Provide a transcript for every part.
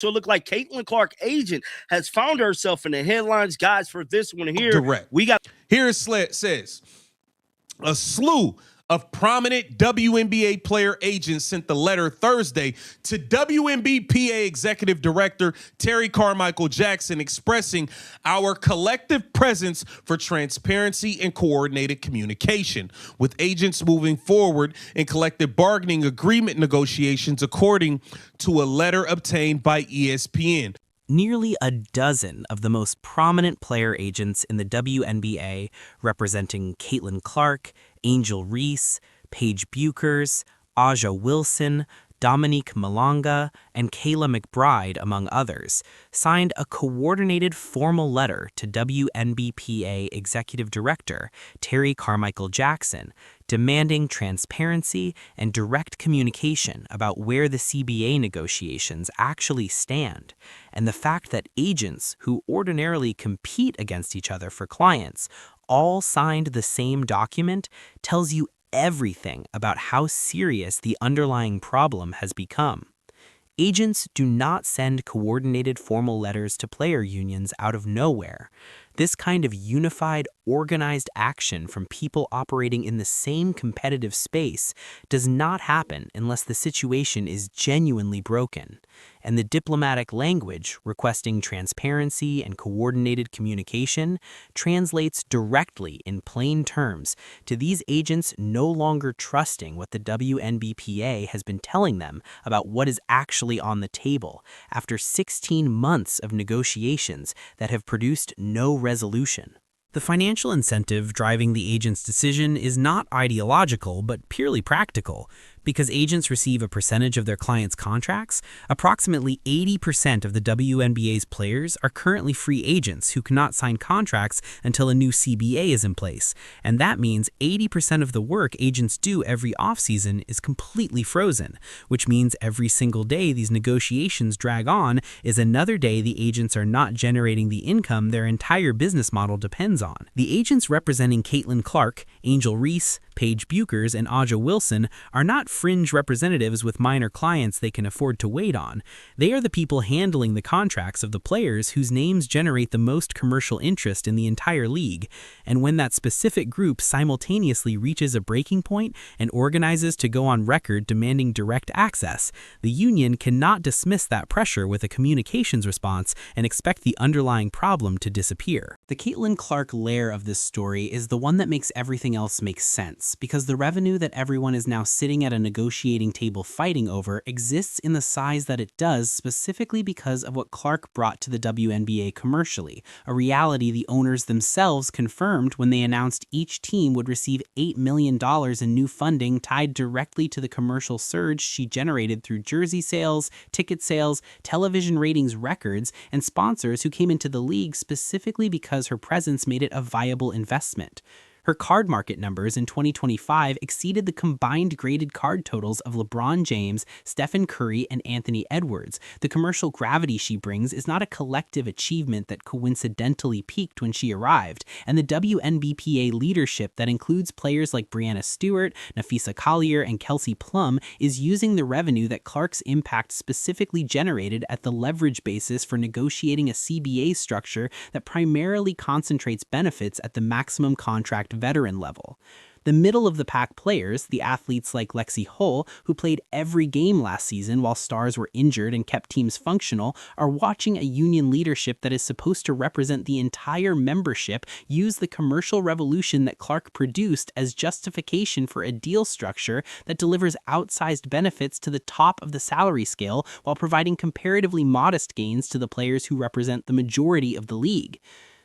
So it looked like Caitlin Clark, agent, has found herself in the headlines. Guys, for this one here, direct. We got here says a slew of prominent WNBA player agents sent the letter Thursday to WNBPA Executive Director Terry Carmichael Jackson expressing our collective presence for transparency and coordinated communication, with agents moving forward in collective bargaining agreement negotiations, according to a letter obtained by ESPN. Nearly a dozen of the most prominent player agents in the WNBA, representing Caitlin Clark, Angel Reese, Paige Buchers, Aja Wilson, Dominique Malonga, and Kayla McBride, among others, signed a coordinated formal letter to WNBPA Executive Director Terry Carmichael Jackson, demanding transparency and direct communication about where the CBA negotiations actually stand, and the fact that agents who ordinarily compete against each other for clients all signed the same document tells you everything about how serious the underlying problem has become. Agents do not send coordinated formal letters to player unions out of nowhere. This kind of unified, organized action from people operating in the same competitive space does not happen unless the situation is genuinely broken. And the diplomatic language requesting transparency and coordinated communication translates directly in plain terms to these agents no longer trusting what the WNBPA has been telling them about what is actually on the table after 16 months of negotiations that have produced no resolution. The financial incentive driving the agent's decision is not ideological but purely practical. Because agents receive a percentage of their clients' contracts, approximately 80% of the WNBA's players are currently free agents who cannot sign contracts until a new CBA is in place, and that means 80% of the work agents do every offseason is completely frozen, which means every single day these negotiations drag on is another day the agents are not generating the income their entire business model depends on. The agents representing Caitlin Clark, Angel Reese, Paige Buchers, and Aja Wilson are not fringe representatives with minor clients they can afford to wait on. They are the people handling the contracts of the players whose names generate the most commercial interest in the entire league. And when that specific group simultaneously reaches a breaking point and organizes to go on record demanding direct access, the union cannot dismiss that pressure with a communications response and expect the underlying problem to disappear. The Caitlin Clark layer of this story is the one that makes everything else make sense, because the revenue that everyone is now sitting at a negotiating table fighting over exists in the size that it does specifically because of what Clark brought to the WNBA commercially, a reality the owners themselves confirmed when they announced each team would receive $8 million in new funding tied directly to the commercial surge she generated through jersey sales, ticket sales, television ratings records, and sponsors who came into the league specifically because her presence made it a viable investment. Her card market numbers in 2025 exceeded the combined graded card totals of LeBron James, Stephen Curry, and Anthony Edwards. The commercial gravity she brings is not a collective achievement that coincidentally peaked when she arrived, and the WNBPA leadership that includes players like Breanna Stewart, Nafisa Collier, and Kelsey Plum is using the revenue that Clark's impact specifically generated at the leverage basis for negotiating a CBA structure that primarily concentrates benefits at the maximum contract veteran level. The middle-of-the-pack players, the athletes like Lexi Hull, who played every game last season while stars were injured and kept teams functional, are watching a union leadership that is supposed to represent the entire membership use the commercial revolution that Clark produced as justification for a deal structure that delivers outsized benefits to the top of the salary scale while providing comparatively modest gains to the players who represent the majority of the league.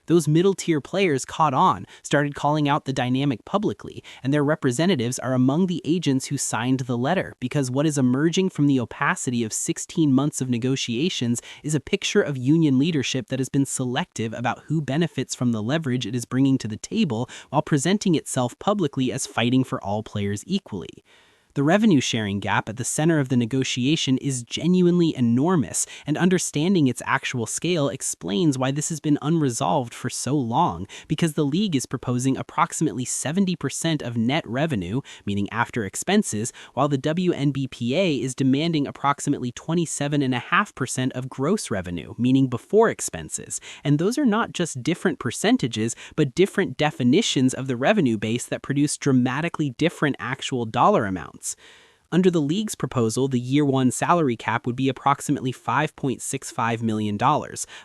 Those middle-tier players caught on, started calling out the dynamic publicly, and their representatives are among the agents who signed the letter, because what is emerging from the opacity of 16 months of negotiations is a picture of union leadership that has been selective about who benefits from the leverage it is bringing to the table while presenting itself publicly as fighting for all players equally. The revenue sharing gap at the center of the negotiation is genuinely enormous, and understanding its actual scale explains why this has been unresolved for so long, because the league is proposing approximately 70% of net revenue, meaning after expenses, while the WNBPA is demanding approximately 27.5% of gross revenue, meaning before expenses. And those are not just different percentages, but different definitions of the revenue base that produce dramatically different actual dollar amounts. Under the league's proposal, the year-one salary cap would be approximately $5.65 million.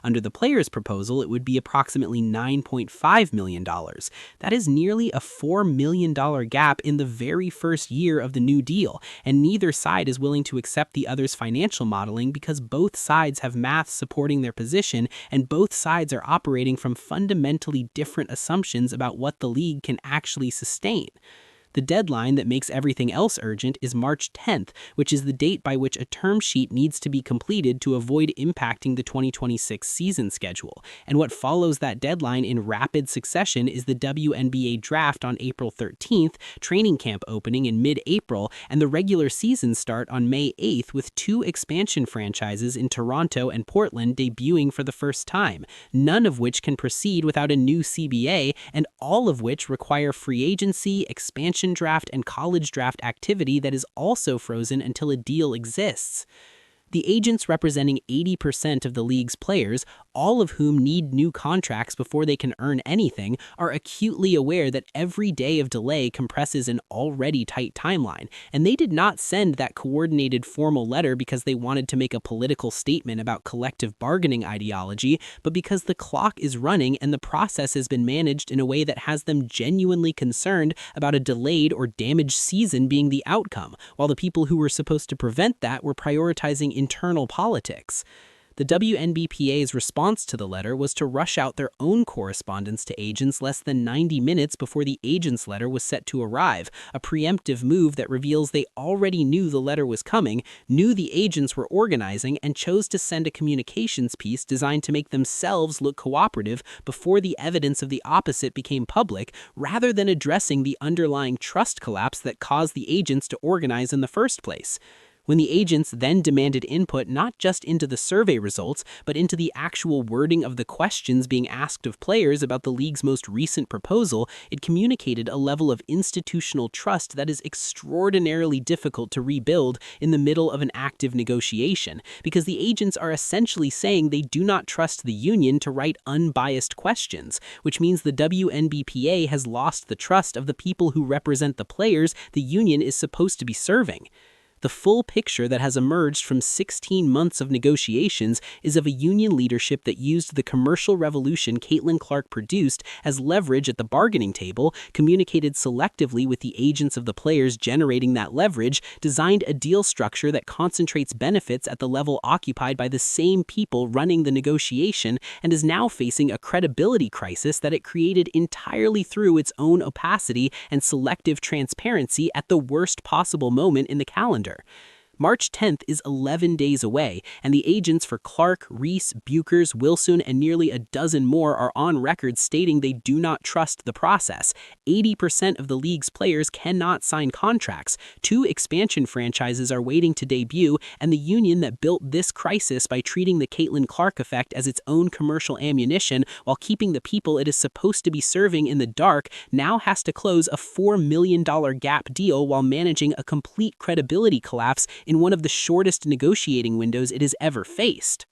Under the players' proposal, it would be approximately $9.5 million. That is nearly a $4 million gap in the very first year of the new deal, and neither side is willing to accept the other's financial modeling because both sides have math supporting their position, and both sides are operating from fundamentally different assumptions about what the league can actually sustain. The deadline that makes everything else urgent is March 10th, which is the date by which a term sheet needs to be completed to avoid impacting the 2026 season schedule. And what follows that deadline in rapid succession is the WNBA draft on April 13th, training camp opening in mid-April, and the regular season start on May 8th with 2 expansion franchises in Toronto and Portland debuting for the first time, none of which can proceed without a new CBA, and all of which require free agency, expansion draft, and college draft activity that is also frozen until a deal exists. The agents representing 80% of the league's players, all of whom need new contracts before they can earn anything, are acutely aware that every day of delay compresses an already tight timeline, and they did not send that coordinated formal letter because they wanted to make a political statement about collective bargaining ideology, but because the clock is running and the process has been managed in a way that has them genuinely concerned about a delayed or damaged season being the outcome, while the people who were supposed to prevent that were prioritizing internal politics. The WNBPA's response to the letter was to rush out their own correspondence to agents less than 90 minutes before the agent's letter was set to arrive, a preemptive move that reveals they already knew the letter was coming, knew the agents were organizing, and chose to send a communications piece designed to make themselves look cooperative before the evidence of the opposite became public, rather than addressing the underlying trust collapse that caused the agents to organize in the first place. When the agents then demanded input not just into the survey results, but into the actual wording of the questions being asked of players about the league's most recent proposal, it communicated a level of institutional trust that is extraordinarily difficult to rebuild in the middle of an active negotiation, because the agents are essentially saying they do not trust the union to write unbiased questions, which means the WNBPA has lost the trust of the people who represent the players the union is supposed to be serving. The full picture that has emerged from 16 months of negotiations is of a union leadership that used the commercial revolution Caitlin Clark produced as leverage at the bargaining table, communicated selectively with the agents of the players generating that leverage, designed a deal structure that concentrates benefits at the level occupied by the same people running the negotiation, and is now facing a credibility crisis that it created entirely through its own opacity and selective transparency at the worst possible moment in the calendar. March 10th is 11 days away, and the agents for Clark, Reese, Buchers, Wilson, and nearly a dozen more are on record stating they do not trust the process. 80% of the league's players cannot sign contracts. 2 expansion franchises are waiting to debut, and the union that built this crisis by treating the Caitlin Clark effect as its own commercial ammunition while keeping the people it is supposed to be serving in the dark now has to close a $4 million gap deal while managing a complete credibility collapse in one of the shortest negotiating windows it has ever faced.